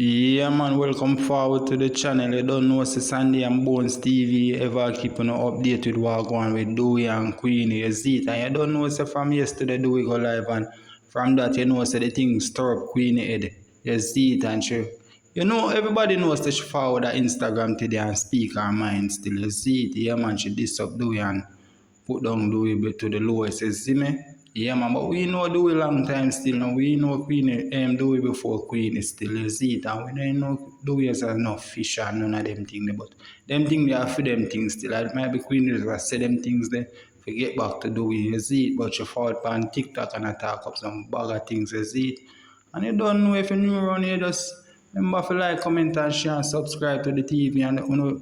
Yeah man, welcome forward to the channel. You don't know say Sandy and Bones TV ever keeping an update with what going on with Dewey and Queenie. You see it, and you don't know say from yesterday Dewey go live, and from that you know say the thing stir up Queenie head. You see it, and she, you know, everybody knows that she forward her Instagram today and speak her mind still. You see it, yeah man, she diss up Dewey and put down Dewey to the lowest. You see me? Yeah man, but we know Dewey long time still now. We know Queenie Dewey before Queenie still, you see it, and we don't know Dewey as enough fish and none of them things, but them things they are for them things still. It might be Queenie that say them things there to get back to Dewey, you see it, but you fall on TikTok and I talk up some bag of things, you see it. And you don't know if you're new around here, just remember to like, comment and share and subscribe to the TV, and you know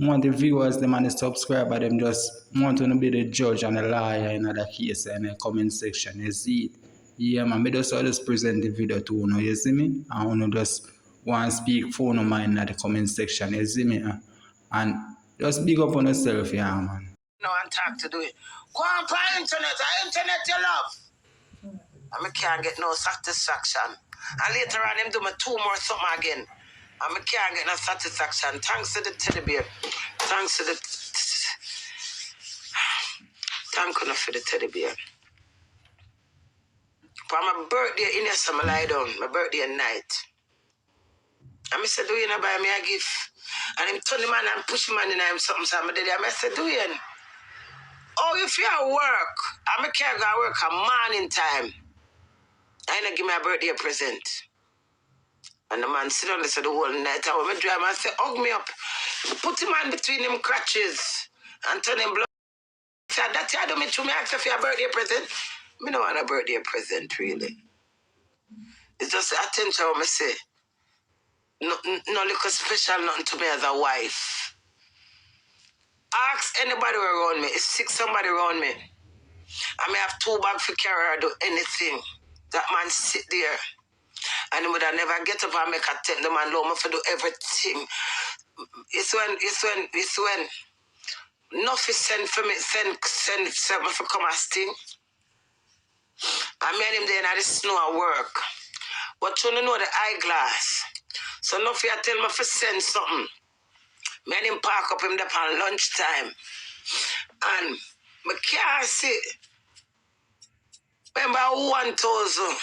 want the viewers them and the subscriber them just want to be the judge and the liar in the case in the comment section. You see it? Yeah man, me just present the video to you, you see me? And you just want to speak for no mind in the comment section, you see me? And just big up on yourself, yeah man. No one talk to do it. Go on for internet you love. And I can't get no satisfaction. And later on him do me 2 more something again. And I can't get no satisfaction. Thanks to the teddy bear. Thanks to the thank you for the teddy bear. For my birthday in yes, I lie down. My birthday night. And I said, do you know buy me a gift? And him turn the man and push man in him something. So I said, do you? Oh, if you at work, I'm a care go work a morning time. I ain't give me a birthday present. And the man sit on the whole night. I went drive and say, hug me up. Put him on between them crutches and turn him blood. Say, that's how I do me to me ask for your birthday present. Me don't want a birthday present, really. It's just the attention what I say. No little special nothing to me as a wife. Ask anybody around me. It's sick somebody around me. I may have 2 bags for carry or do anything. That man sit there. And he would have never get up and make a attempt. The man allow me to do everything. It's when nothing send for me, send me for come and sting. I made him there in the snow at work. But you don't know the eyeglass. So nothing tell me to send something. Made him park up him there on lunchtime. And I can't see. Remember 1,000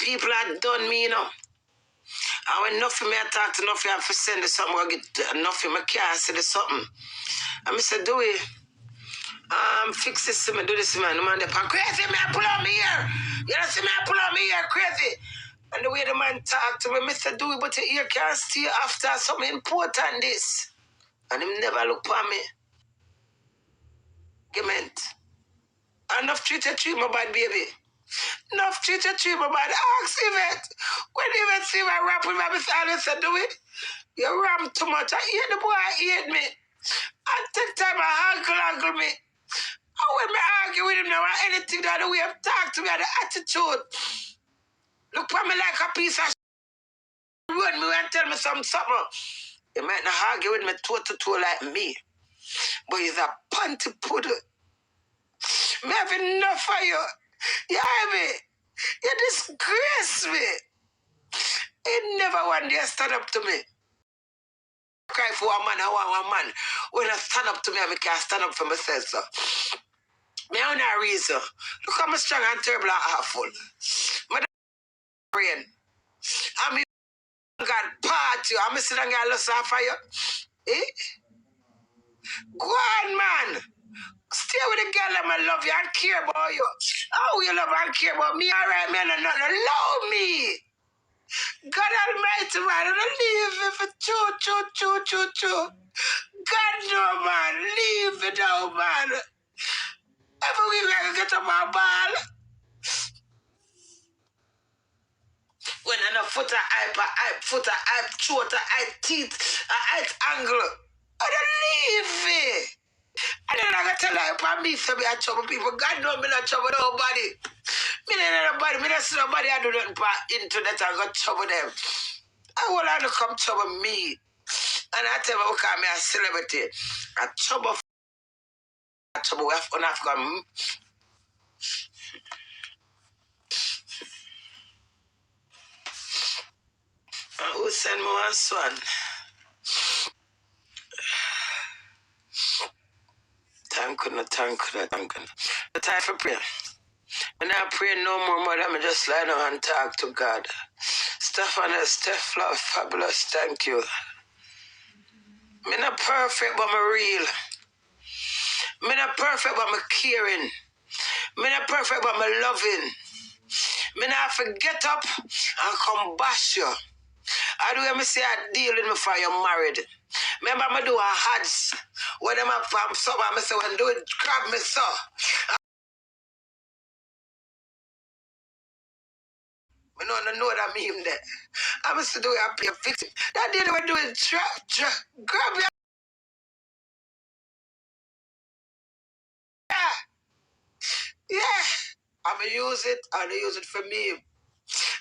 people had done me, you know. And when nothing me I talk to nothing, I have to send something, I get nothing, I can't say the something. And I said, do it. Fix this to me, do this to me. And the man, crazy, me, I pull out me ear. You know, see me, I pull out me ear, crazy. And the way the man talked to me, I said, do it, but your ear can't stay after something important this. And him never look for me. Argument. Enough treat my bad baby. Enough treat my bad. Ask Yvette. When Yvette see my rap with my I said, do it. You ram too much. I hate the boy, I hate me. I take time I uncle me. I when me argue with him now, anything that the way of talk to me, the attitude. Look for me like a piece of run me and tell me something. You might not argue with me toe to toe like me. But he's a panty puddle. Me have enough for you. You hear me? You disgrace me. You never one day stand up to me. Cry for one man, I want one man. When I stand up to me, I can't stand up for myself, so. Me have no reason. Look how I'm strong and terrible and awful. My brain. I'm a God party. I'm a sit down and lost off for you. Eh? Go on, man. Stay with the girl that I love you and care about you. Oh, you love and care about me, all right, man, and not allow me. God Almighty, man, I don't leave me for choo. God, no, man, leave me now, man. Every week I can get up my ball. When I know foot, I throat, I teeth, I angle. I don't leave me. And then I got to tell you about me, so me I trouble people. God know me not trouble nobody. Me not nobody. Me not see nobody I do nothing about internet. I got trouble them. I want to come trouble me. And I tell you, okay, me a celebrity. I trouble we have on African. Who send me one son? Thank you. The time for prayer. When I pray no more, mother, I just lie down and talk to God. Steph, love, fabulous, thank you. Me not perfect, but me real. Me not perfect, but me caring. Me not perfect, but me loving. Me not have to get up and come bash you. I do me say I deal with me for you married. Remember me do a hads. When them up from so I say when do it grab me so. Me no know that me him there. I must do it I play victim. That day they were doing grab you. Yeah. I'ma use it and I use it for me.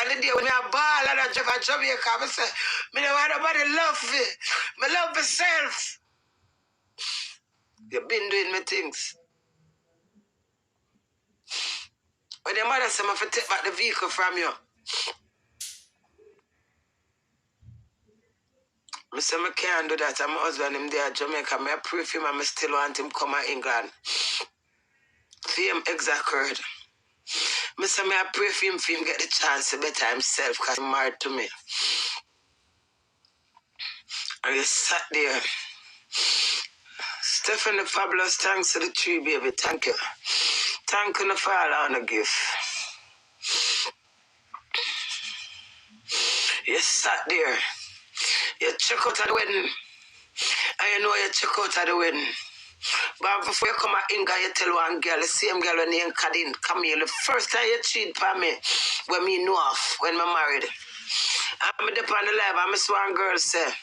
And the day when I ball and I drive a Jamaica, I say, me don't want nobody love me. Me love myself. You've been doing me things. When your mother say, I have to take back the vehicle from you. I say, I can't do that. And my husband, him there at Jamaica. I pray for him and I still want him come to England. For him, exact word. I say, I pray for him get the chance to better himself because he's married to me. And you sat there. Stephanie, fabulous, thanks to the tree, baby. Thank you. Thank you for all on the gift. You sat there. You check out at the wedding. And you know you check out at the wedding. But before you come at Inga, you tell one girl, the same girl when you Kadin, Camille, the first time you cheat for me, when me know off, when me married. I'm up on the live, and I saw one girl say,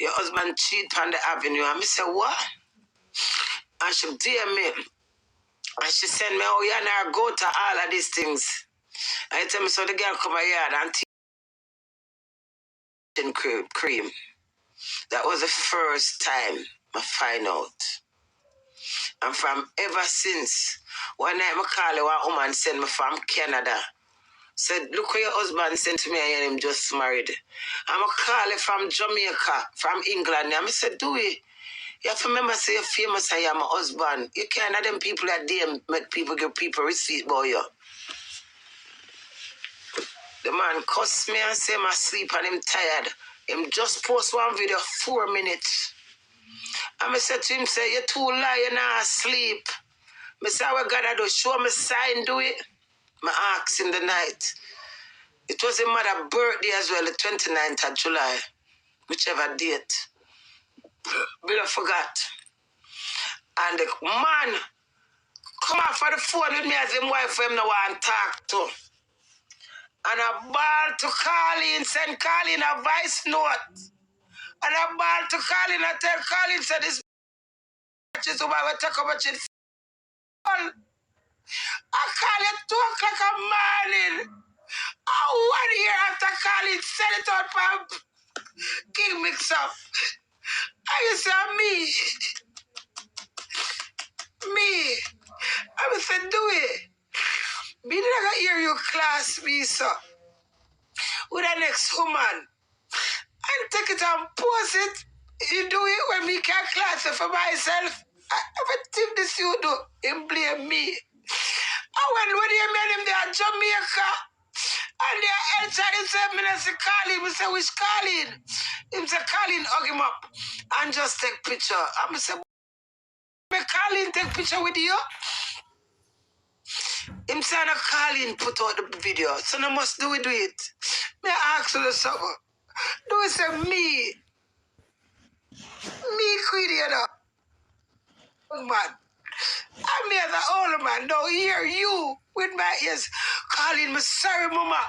your husband cheat on the avenue. And I say, what? And she DM me. And she send me, oh, yeah, now go to all of these things. And I tell me, so the girl come here and teach cream. That was the first time I find out. And from ever since, one night I call you, one woman sent me from Canada. Said, look what your husband sent to me and him just married. I'm a call you from Jamaica, from England. And I said, Dewey, you have to remember, say you're famous and you're my husband. You can't have them people that DM make people give people receipt about you. The man cussed me and say I'm asleep and him tired. Him just post one video 4 minutes. And I said to him, say, you're too lying, you're not asleep. I said, what God I do? Show me sign, do it. I asked him the night. It was his mother's birthday as well, the 29th of July. Whichever date. But I forgot. And the man come off for the phone with me as his wife for him no want to talk to. And I ball to Colleen, send Colleen a voice note. And I ball to Colleen, I tell Colleen, say this is why we talk about it. I call it 2 o'clock in the morning. 1 year after Colleen send it out for King Mix Up. I say, me. I said, do it. Me never hear you class me, so. With the next woman. And take it and post it. You do it when me can't class it for myself. Everything this you do, him blame me. And when you met him there at Jamaica, and they outside him say, me say Colleen, me say, which Colleen? Him say, Colleen, hug him up and just take picture. And me say, me Colleen take picture with you? Him say, no Colleen put out the video, so no must do it. Me ask you something. Do it say me Queenie, you know. Man. I'm here as an older man. Don't hear you with my ears calling me sorry, mama.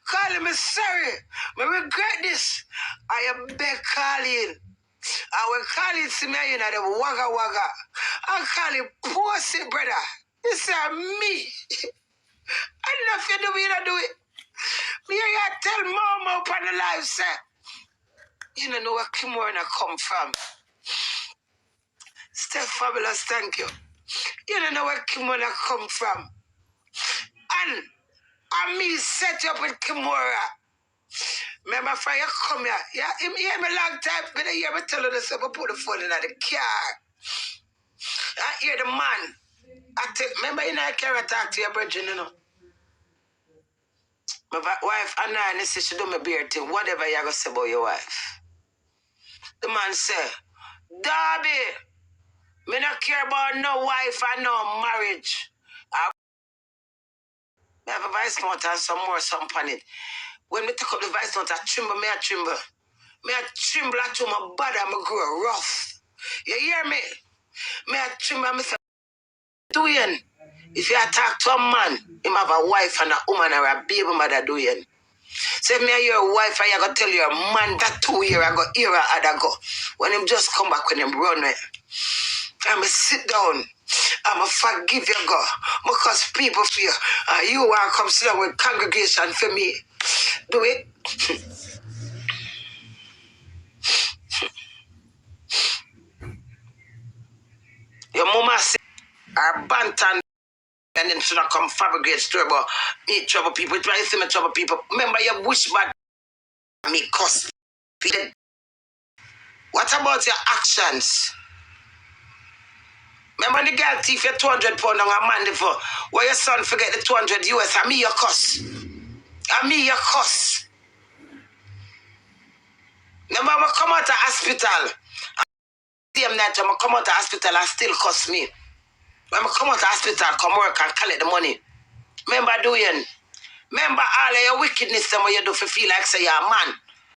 Calling me sorry. I regret this. I am beg Colleen. And when Colleen see me, you know, them wagga wagga. I call him pussy, brother. He said, me. Enough you do, you don't do it. Me, you tell mama up on the live, say, you don't know where Kimorna come from. Steph Fabulous, thank you. You don't know where Kimorna come from. And me set you up with Kimora. Remember my friend, you come here. Yeah, him hear me long time. But I hear me telling us, I put the phone in the car. I hear the man. Remember, you know, I can't talk to your brother, you know. My wife, Anna, said she do my beard thing. Whatever you going to say about your wife. The man say, Darby, me not care about no wife and no marriage. I have a vice note and some more something on it. When me take up the vice note, I tremble. Me I tremble to my body and I grow rough. You hear me? Me I tremble, me say, doing. If you talk to a man, him have a wife and a woman or a baby mother doing. Say me and your wife, I go tell your man that 2 years ago, era had go. When him just come back, when him run away. I'ma sit down. I'ma forgive you, God. Because people fear. You want to come sit down with congregation for me. Do it. Your mama say, our bantan, and then should not come fabricate story about me trouble people. Try to see me trouble people. Remember your wish bad me cost. What about your actions? Remember the girl thief you 200 pounds on a man for why your son forget the 200 US and me your cuss. And me your cuss. Remember I come out of hospital. Same night I come out of hospital and still cuss me. When I come out of hospital, come work and collect the money. Remember doing? Remember all of your wickedness that you do for feel like say you're a man.